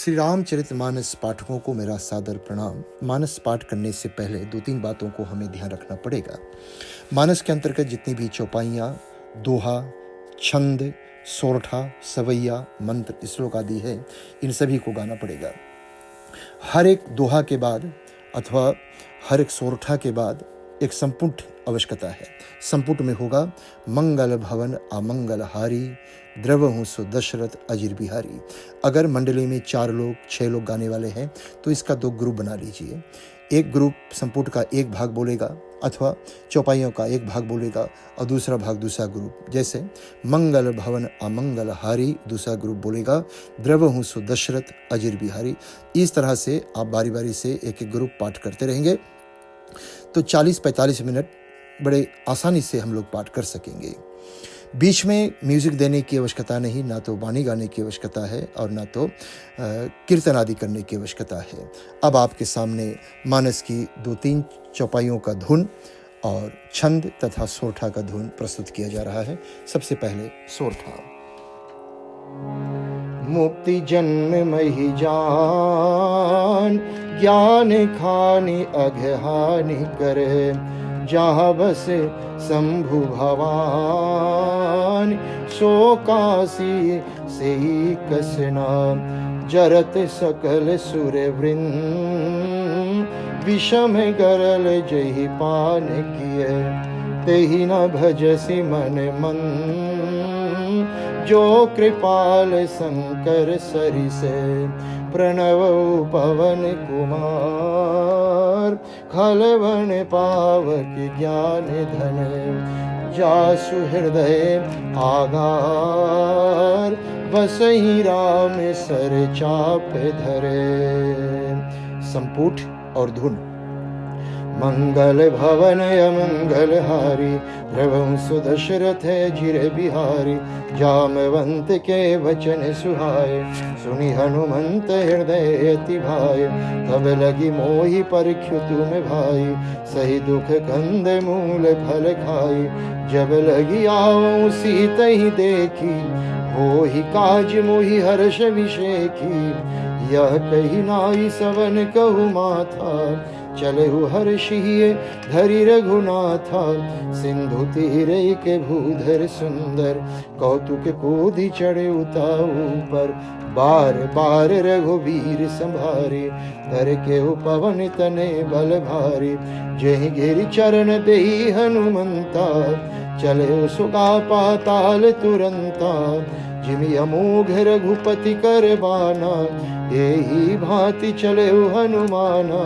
श्री रामचरितमानस पाठकों को मेरा सादर प्रणाम। मानस पाठ करने से पहले 2-3 बातों को हमें ध्यान रखना पड़ेगा। मानस के अंतर्गत जितनी भी चौपाइयाँ, दोहा, छंद, सोरठा, सवैया, मंत्र, श्लोक आदि है, इन सभी को गाना पड़ेगा। हर एक दोहा के बाद अथवा हर एक सोरठा के बाद एक संपुट आवश्यकता है। संपुट में होगा मंगल भवन अमंगल हारी, द्रवहु सो दशरथ अजिर बिहारी। अगर मंडली में 4 लोग 6 लोग गाने वाले हैं तो इसका 2 ग्रुप बना लीजिए। एक ग्रुप संपुट का एक भाग बोलेगा अथवा चौपाइयों का एक भाग बोलेगा और दूसरा भाग दूसरा ग्रुप। जैसे मंगल भवन अमंगल हारी, दूसरा ग्रुप बोलेगा द्रवहु सो दशरथ अजिर बिहारी। इस तरह से आप बारी बारी से एक एक ग्रुप पाठ करते रहेंगे तो 40-45 मिनट बड़े आसानी से हम लोग पाठ कर सकेंगे। बीच में म्यूजिक देने की आवश्यकता नहीं, ना तो वाणी गाने की आवश्यकता है और ना तो कीर्तन आदि करने की आवश्यकता है। अब आपके सामने मानस की 2-3 चौपाइयों का धुन और छंद तथा सोरठा का धुन प्रस्तुत किया जा रहा है। सबसे पहले सोरठा। मुक्ति जन्म मही जान, ज्ञान खानि अघहानि करे, जहाँ बस शंभु भवान, सो काशी से ही कसना, जरत सकल सुर वृंद, विषम गरल जहि पान किए, तेहि न भजसी मन मन, जो कृपाल शंकर सरिसे, प्रणव पवन कुमार, खलवन पावक ज्ञान धन, जासु हृदय आगार, बसहि राम सर चाप धरे। संपुट और धुन। मंगल भवन अमंगल हारी, द्रवहु सो दशरथ अजिर बिहारी, जामवंत के वचन सुहाए, सुनि हनुमंत हृदय अति भाए, तब लगी मोहि परख्यु तुम भाई, सही दुख कंद मूल फल खाई, जब लगी आवऊं सीतहि देखी, होहि काज मोहि हर्ष विषेखी, यह कही नाई सवन कहु माथा, चलहु हर्षिये धरि रघुनाथा, सिंधु तीरे के भूधर सुंदर, कौतुक कोधि चढ़े उता ऊपर, बार बार रघुवीर संभारे, धर के पवन तने बल भारी, जहि गिरि चरण देहि हनुमंता, चले सुगा पाताल तुरंता, जिमि अमोघ रघुपति कर बाना, एही भांति चले हनुमाना,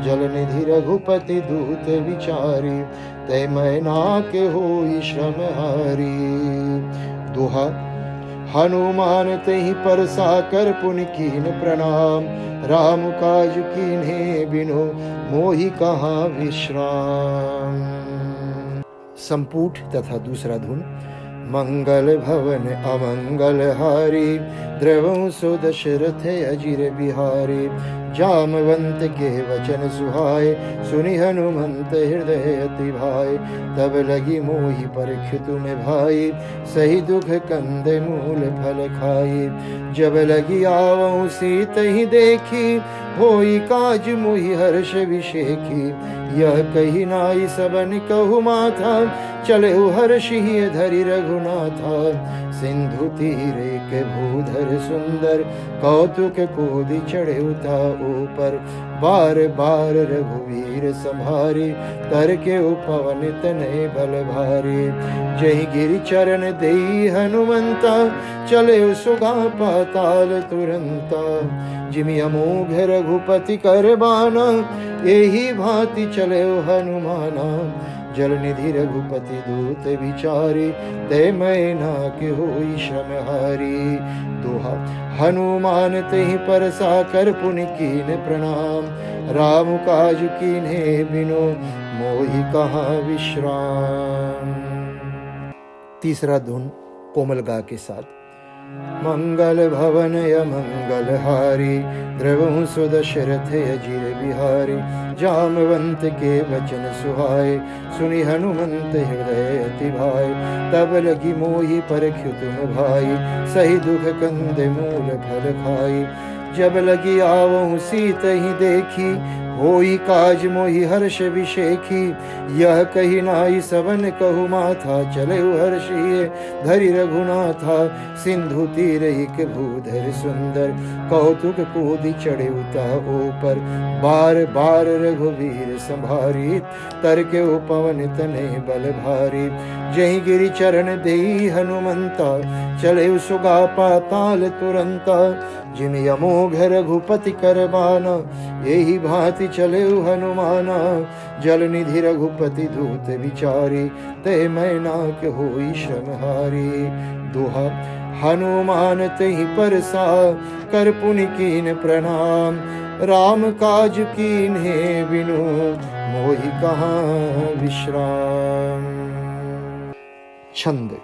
जल निधि रघुपति दूत विचारी, तै मैना के होई श्रम हारी। दोहा। हनुमान तेहि परसा कर पुनि कीन प्रणाम, राम काज कीन्हे बिनु मोहि कहाँ विश्राम। संपुट तथा दूसरा धुन। मंगल भवन अमंगल हारी, द्रवहु सो दशरथ अजिर बिहारी, जामवंत के वचन सुहाए, सुनि हनुमंत हृदय अति भाए, तब लगी मोहि परख्यु तुम भाई, सही दुख कंद मूल फल खाई, जब लगी आवऊं सीतहि देखी, होई काज मोहि हर्ष विषेखी, यह कही नाई सबन कहु माथा, चले हर्षिये धरि रघुनाथा, सिंधु तीरे के भूधर सुंदर, कौतुक कोधि चढ़े उता ऊपर, बार बार रघुवीर संभारी, कर के पवन तनय बल भारी, जहि गिरि चरण देहि हनुमंता, चले सुगा पाताल तुरंता, जिमि अमोघ रघुपति कर बाना, एही भांति चले हनुमाना, जल निधि रघुपति दूत विचारी, तै मैना के होई श्रम हारी। दोहा। हनुमान तेहि परसा कर पुनि कीन प्रणाम, राम काज कीन्हे बिनु मोहि कहाँ विश्राम। तीसरा धुन कोमल गा के साथ। मंगल भवन अमंगल हारी, द्रवहु सो दशरथ अजिर बिहारी, जामवंत के वचन सुहाए, सुनि हनुमंत हृदय अति भाए, तब लगी मोहि परख्यु तुम भाई, सही दुख कंद मूल फल खाई, जब लगी आवहु सीत ही देखी, होई काज मोहि हर्ष विशेखी। यह कही नाई सबन कहु माथा, चले हर्षिए धरि रघुनाथा। सिंधु तीर एक भूधर सुंदर, कौतुक कूदि चढ़े उता ऊपर। बार बार रघुवीर संभारी, तरके पवन तने बल भारी। जहि गिरि चरण देई हनुमंता, चले सुगा पाताल तुरंता। जिम अमोघ रघुपति करबाना, यही भांति चले हनुमाना। जल निधि रघुपति धूत विचारी, ते मैना के होई श्रमहारी। दोहा हनुमान तहि परसा, कर पुनि कीन प्रणाम। राम काज कीन्हे बिनु, मोहि कहाँ विश्राम। छंद।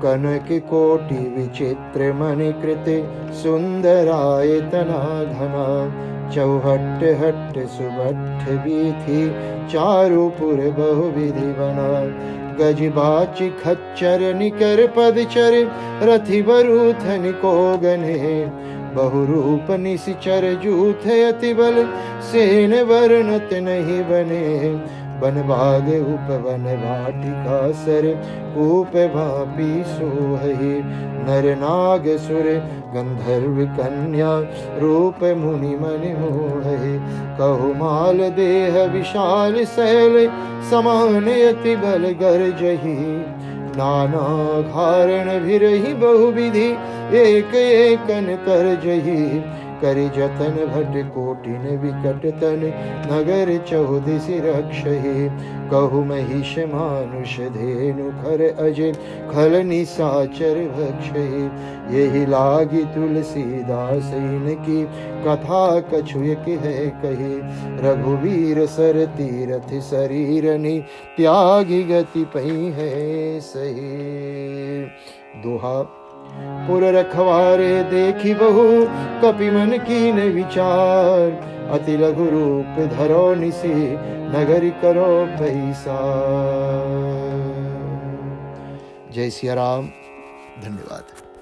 कनक कोटि विचित्र मणि कृते, सुंदरायतना घना। चौहट्ट हट्ट सुबट्ठ बीथि, चारुपुर बहुविधि बना। गज बाच खच्चर निकर पदचर, रथि बरूथन को गने। बहुरूप निशिचर जूथ अति बल, सेन वर्णत नहीं बने। बन भाग उपवन वाटिका सर, कूप भापी सोहहि। नर नाग सुर गंधर्व कन्या, रूप मुनि मनि मोहहि। कहु माल देह विशाल शैल, समान अति बल गर्जहि। नाना घारण भिरहि बहुविधि, एक एकन तरजहि। करि जतन भट कोटिन विकट तन, नगर चौदिसि रक्षहि। कहु महिष मानुष धेनु खर अजय, खल निसाचर भक्षहि। यही लागी तुलसीदास इनकी, कथा कछुय है कही। रघुवीर सर तीरथ शरीरनि, त्यागी गति पई है सही। दोहा पुर रखवारे देखी बहु, कपि मन कीन विचार। अति लघु रूप धरो निसि, नगरी करो पैसा। जय सिया राम। धन्यवाद।